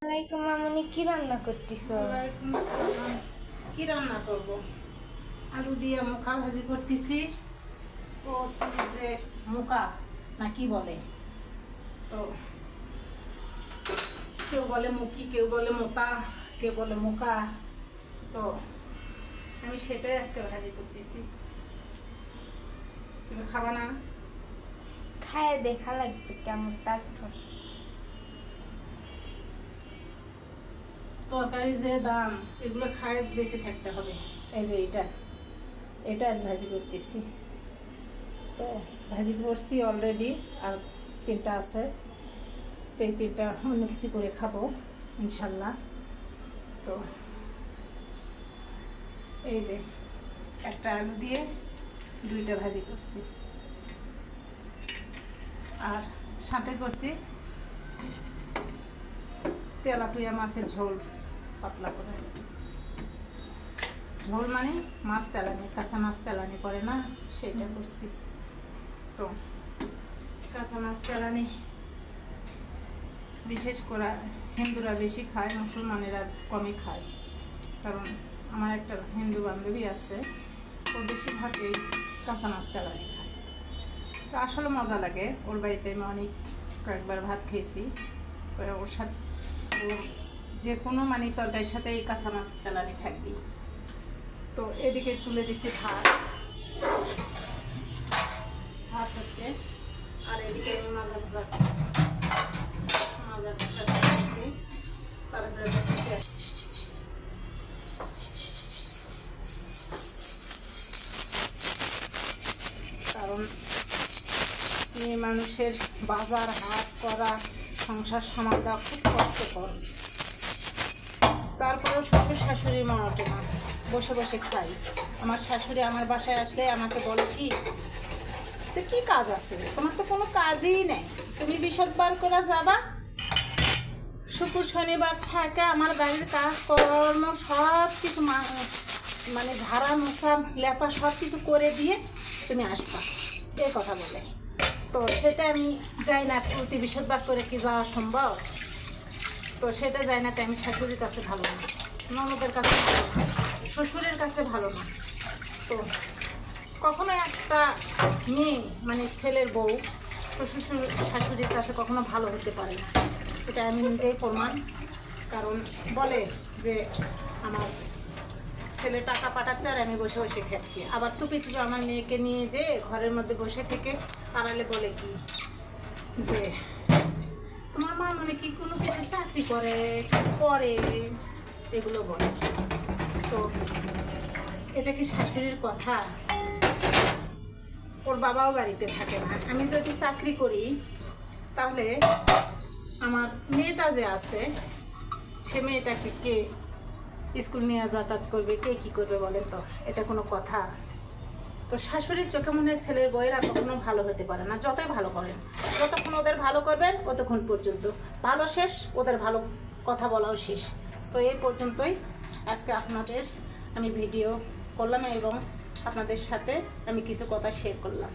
ওয়ালাইকুম মামুনি, কি রান্না করতেছ? ওয়ালাইকুম আসসালাম। কি রান্না করব? আলু দিয়ে মুখা ভাজি করতেছি। ও যে মুখা না কি বলে, তো কেউ বলে মুখি, কেউ বলে মোতা, কেউ বলে মুখা। তো আমি সেটাই আজকে ভাজি করতেছি। তুমি খাবা না? খায় দেখা লাগবে কেমন, তারপর তরকারি যে দাম, এগুলো খায় বেঁচে থাকতে হবে। এই যে এটা আজ ভাজি করতেছি। তো ভাজি করছি অলরেডি, আর 3টা আছে। তো এই 3টা অন্য কিছু করে খাবো ইনশাল্লাহ। তো এই যে একটা আলু দিয়ে 2টা ভাজি করছি, আর সাথে করছি তেলাপিয়া মাছের ঝোল, পাতলা করে ঝোল, মানে মাছ তেলানি, কাঁচা মাছ তেলানি করে না, সেটা করছি। তো কাঁচা মাছ তেলানি বিশেষ করে হিন্দুরা বেশি খায়, মুসলমানেরা কমই খায়। কারণ আমার একটা হিন্দু বান্ধবী আছে, ও বেশিরভাগই কাঁচা মাছ তেলানি খায়। তো আসলে মজা লাগে। ওর বাড়িতে আমি কয়েকবার ভাত খেয়েছি। তো ওর সাথে ওর যে কোনো মানে তরকারির সাথে এই কাঁচা মাছ তেলানি থাকবি। তো এদিকে তুলে দিছি ভাত হচ্ছে, আর এদিকে আমি মাজা ভাজা দিচ্ছি। তারপরে কারণ মেয়ে মানুষের বাজার হাট করা, সংসার সামাল দেওয়া খুব কষ্টকর। তারপরেও শ্বশুর শাশুড়ির মনটে না, বসে বসে খাই। আমার শাশুড়ি আমার বাসায় আসলে আমাকে বলে কি, যে কী কাজ আছে তোমার, তো কোনো কাজই নেই, তুমি বৃহস্পতিবার করে যাবা, শুক্র শনিবার থাকে আমার বাড়ির কাজকর্ম সব কিছু মানে ঝাড়া মোছা লেপা সব কিছু করে দিয়ে তুমি আসবা, এই কথা বলে। তো সেটা আমি যাই না, প্রতি বৃহস্পতিবার করে কি যাওয়া সম্ভব? তো সেটা যাই না, আমি শাশুড়ির কাছে ভালো না, ননদের কাছে ভালো না, শ্বশুরের কাছে ভালো না। তো কখনো একটা মেয়ে মানে ছেলের বউ শ্বশুর শাশুড়ির কাছে কখনো ভালো হতে পারে না, এটা আমি নিজেই প্রমাণ। কারণ বলে যে আমার ছেলে টাকা পাঠাচ্ছে আর আমি বসে বসে খাচ্ছি, আবার চুপি চুপি আমার মেয়েকে নিয়ে যে ঘরের মধ্যে বসে থেকে পাড়ালে বলে কি, যে তোমার মা মানে কি কোনো কিছু চাকরি করে, এগুলো বলে। তো এটা কি শাশুড়ির কথা? ওর বাবাও বাড়িতে থাকে না, আমি যদি চাকরি করি তাহলে আমার মেয়েটা যে আছে, সে মেয়েটাকে কে স্কুল নিয়ে যাতায়াত করবে, কে কী করবে বলে? তো এটা কোনো কথা? তো শাশুড়ির চোখে মনে হয় ছেলের বউয়েরা কখনো ভালো হতে পারে না, যতই ভালো করেন, যতক্ষণ ওদের ভালো করবেন ততক্ষণ পর্যন্ত ভালো শেষ, ওদের ভালো কথা বলাও শেষ। তো এই পর্যন্তই আজকে আপনাদের আমি ভিডিও করলাম এবং আপনাদের সাথে আমি কিছু কথা শেয়ার করলাম।